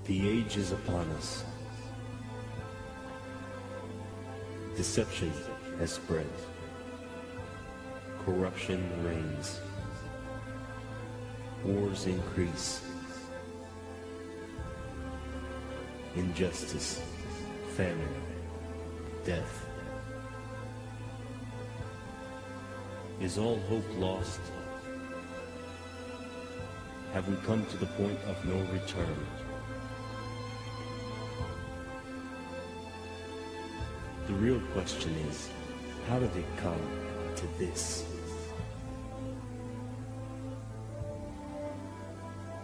The age is upon us. Deception has spread. Corruption reigns. Wars increase. Injustice, famine, death. Is all hope lost? Have we come to the point of no return? The real question is, how did it come to this?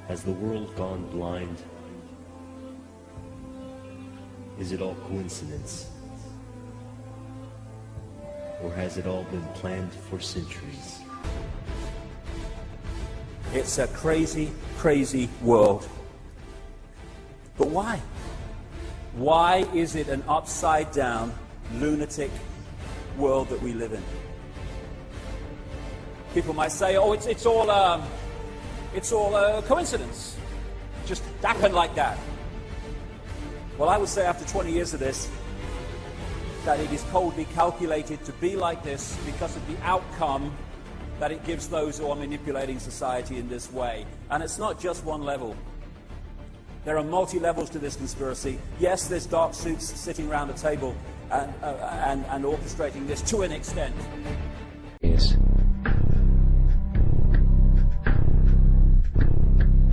Has the world gone blind? Is it all coincidence? Or has it all been planned for centuries? It's a crazy, crazy world. But why? Why is it an upside-down, lunatic world that we live in? People might say, oh, it's all a coincidence. Just happened like that. Well, I would say after 20 years of this, that it is coldly calculated to be like this because of the outcome that it gives those who are manipulating society in this way. And it's not just one level. There are multi-levels to this conspiracy. Yes, there's dark suits sitting around a table and orchestrating this to an extent. Yes.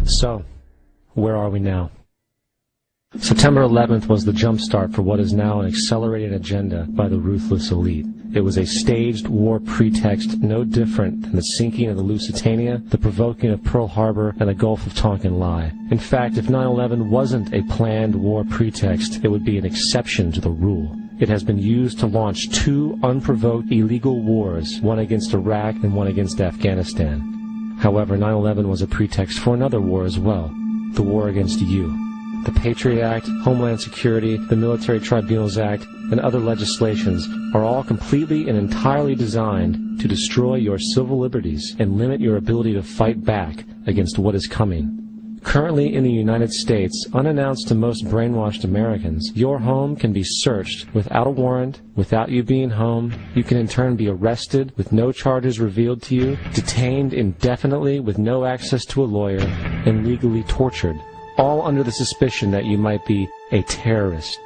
So, where are we now? September 11th was the jumpstart for what is now an accelerated agenda by the ruthless elite. It was a staged war pretext no different than the sinking of the Lusitania, the provoking of Pearl Harbor, and the Gulf of Tonkin lie. In fact, if 9/11 wasn't a planned war pretext, it would be an exception to the rule. It has been used to launch two unprovoked illegal wars, one against Iraq and one against Afghanistan. However, 9/11 was a pretext for another war as well, the war against you. The Patriot Act, Homeland Security, the Military Tribunals Act, and other legislations are all completely and entirely designed to destroy your civil liberties and limit your ability to fight back against what is coming. Currently in the United States, unannounced to most brainwashed Americans, your home can be searched without a warrant, without you being home. You can in turn be arrested with no charges revealed to you, detained indefinitely with no access to a lawyer, and legally tortured, all under the suspicion that you might be a terrorist.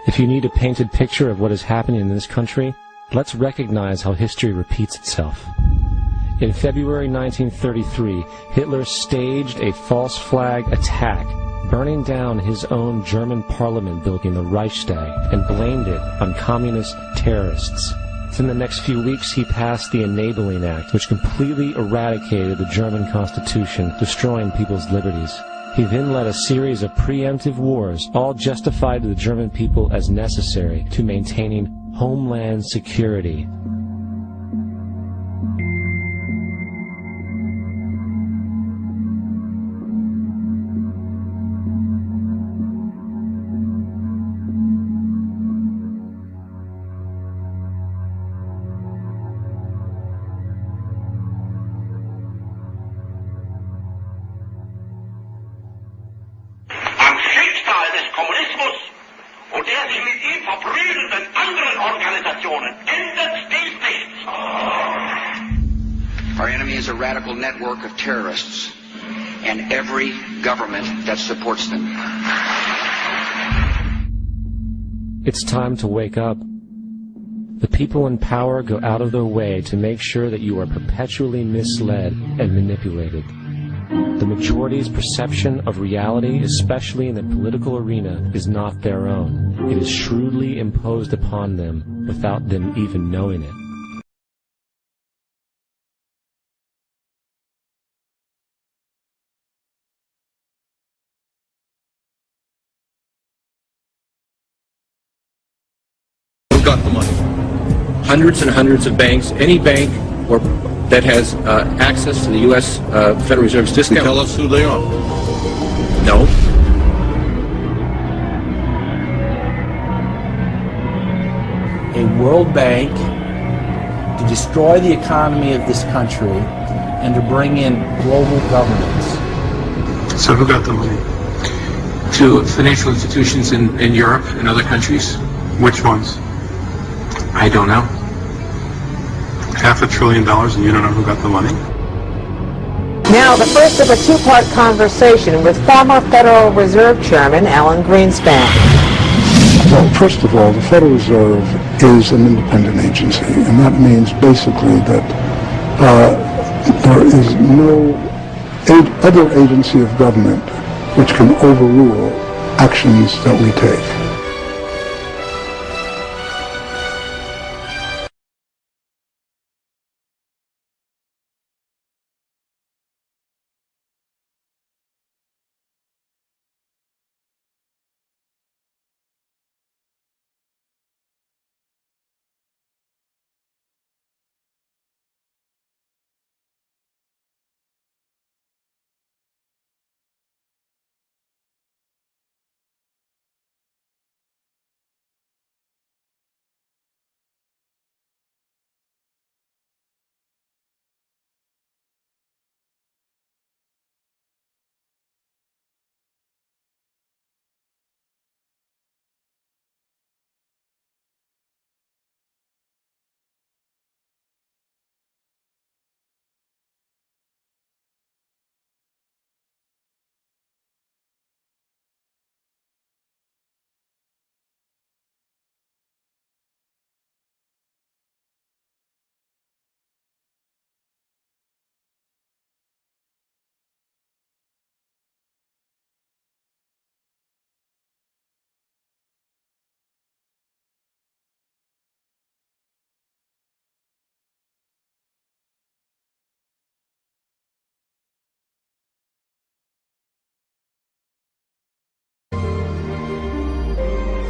If you need a painted picture of what is happening in this country, let's recognize how history repeats itself. In February 1933, Hitler staged a false flag attack, burning down his own German parliament building, the Reichstag, and blamed it on communist terrorists. In the next few weeks, he passed the Enabling Act, which completely eradicated the German Constitution, destroying people's liberties. He then led a series of preemptive wars, all justified to the German people as necessary to maintaining homeland security. Our enemy is a radical network of terrorists and every government that supports them. It's time to wake up. The people in power go out of their way to make sure that you are perpetually misled and manipulated. The majority's perception of reality, especially in the political arena, is not their own. It is shrewdly imposed upon them without them even knowing it. Who got the money? Hundreds and hundreds of banks. Any bank or that has access to the U.S. Federal Reserve's discount. Tell us who they are. No. A World Bank to destroy the economy of this country and to bring in global governance. So who got the money? to financial institutions in Europe and other countries. Which ones? I don't know. $500 billion and you don't know who got the money? Now, the first of a two-part conversation with former Federal Reserve Chairman Alan Greenspan. Well, first of all, the Federal Reserve is an independent agency, and that means basically that there is no other agency of government which can overrule actions that we take.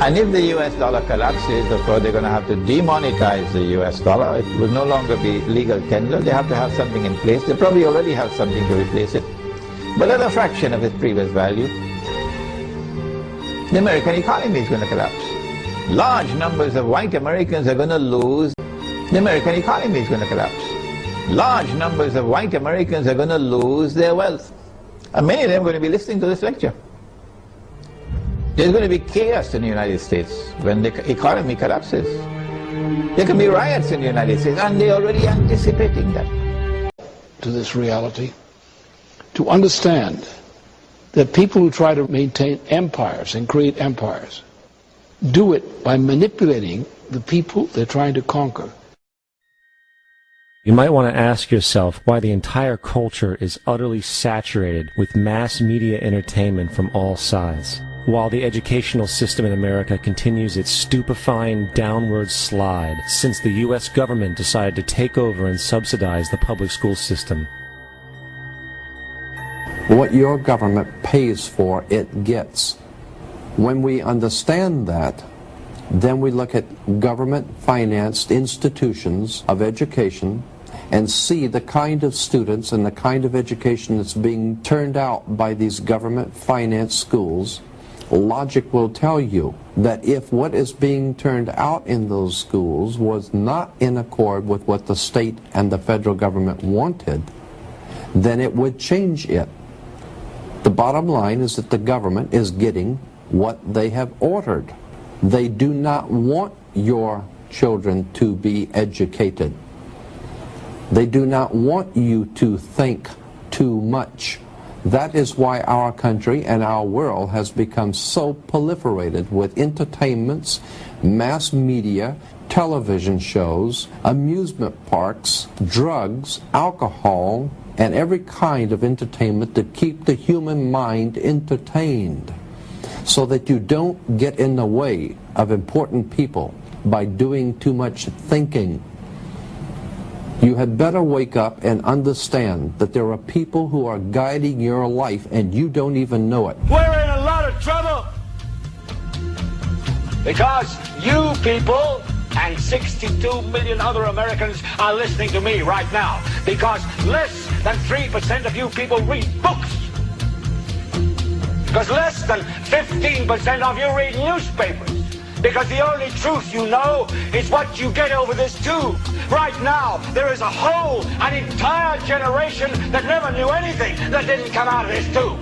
And if the US dollar collapses, of course, they're going to have to demonetize the US dollar. It will no longer be legal tender. They have to have something in place. They probably already have something to replace it, but at a fraction of its previous value. The American economy is going to collapse. Large numbers of white Americans are going to lose. The American economy is going to collapse. Large numbers of white Americans are going to lose their wealth. And many of them are going to be listening to this lecture. There's going to be chaos in the United States when the economy collapses. There can be riots in the United States, and they're already anticipating that. To this reality, to understand that people who try to maintain empires and create empires do it by manipulating the people they're trying to conquer. You might want to ask yourself why the entire culture is utterly saturated with mass media entertainment from all sides, while the educational system in America continues its stupefying downward slide since the U.S. government decided to take over and subsidize the public school system. What your government pays for, it gets. When we understand that, then we look at government-financed institutions of education and see the kind of students and the kind of education that's being turned out by these government-financed schools. Logic will tell you that if what is being turned out in those schools was not in accord with what the state and the federal government wanted, then it would change it. The bottom line is that the government is getting what they have ordered. They do not want your children to be educated. They do not want you to think too much. That is why our country and our world has become so proliferated with entertainments, mass media, television shows, amusement parks, drugs, alcohol, and every kind of entertainment to keep the human mind entertained, so that you don't get in the way of important people by doing too much thinking. You had better wake up and understand that there are people who are guiding your life and you don't even know it. We're in a lot of trouble because you people and 62 million other Americans are listening to me right now, because less than 3% of you people read books, because less than 15% of you read newspapers, because the only truth you know is what you get over this tube. Right now, there is an entire generation that never knew anything that didn't come out of this tube.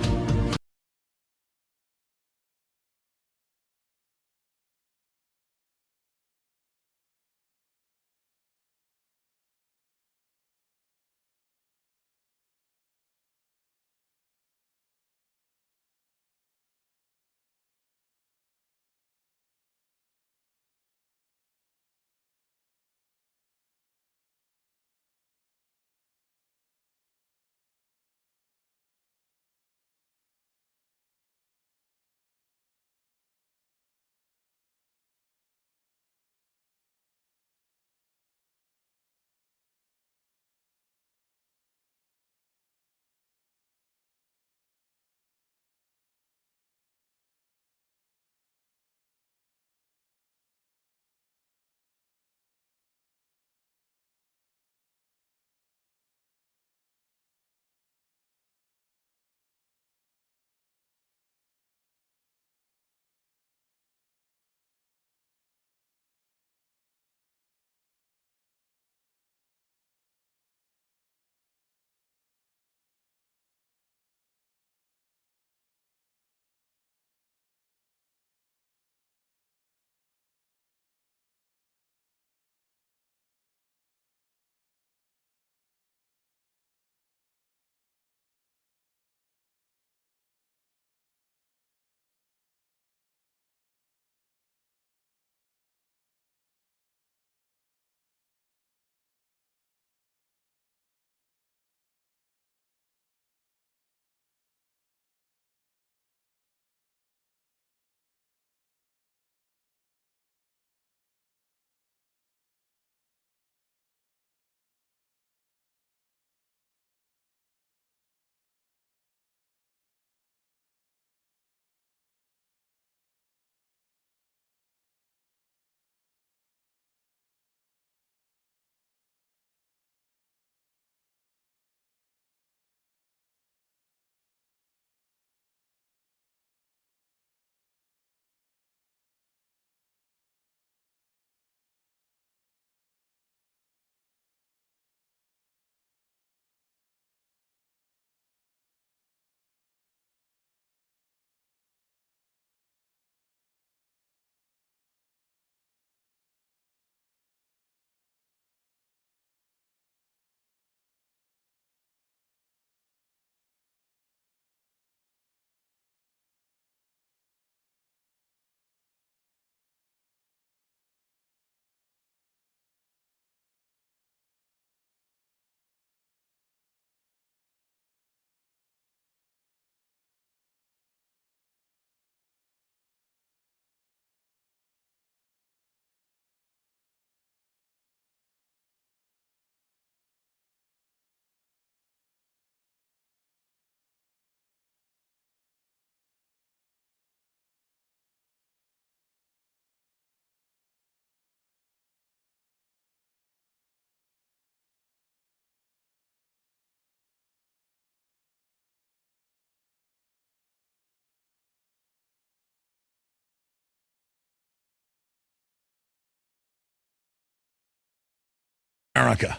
America.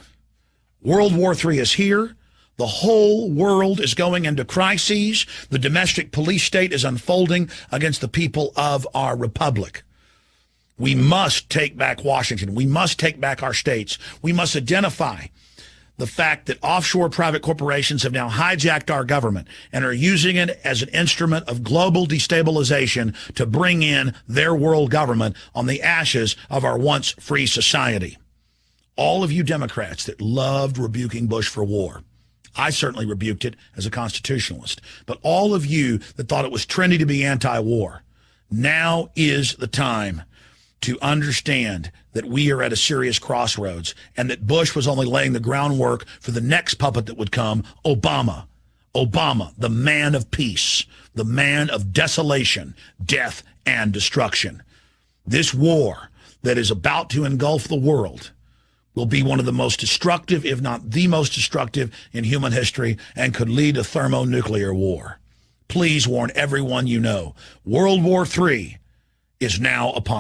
World War III is here. The whole world is going into crises. The domestic police state is unfolding against the people of our republic. We must take back Washington. We must take back our states. We must identify the fact that offshore private corporations have now hijacked our government and are using it as an instrument of global destabilization to bring in their world government on the ashes of our once free society. All of you Democrats that loved rebuking Bush for war, I certainly rebuked it as a constitutionalist, but all of you that thought it was trendy to be anti-war, now is the time to understand that we are at a serious crossroads and that Bush was only laying the groundwork for the next puppet that would come, Obama. Obama, the man of peace, the man of desolation, death, and destruction. This war that is about to engulf the world will be one of the most destructive, if not the most destructive in human history, and could lead to thermonuclear war. Please warn everyone you know. World War III is now upon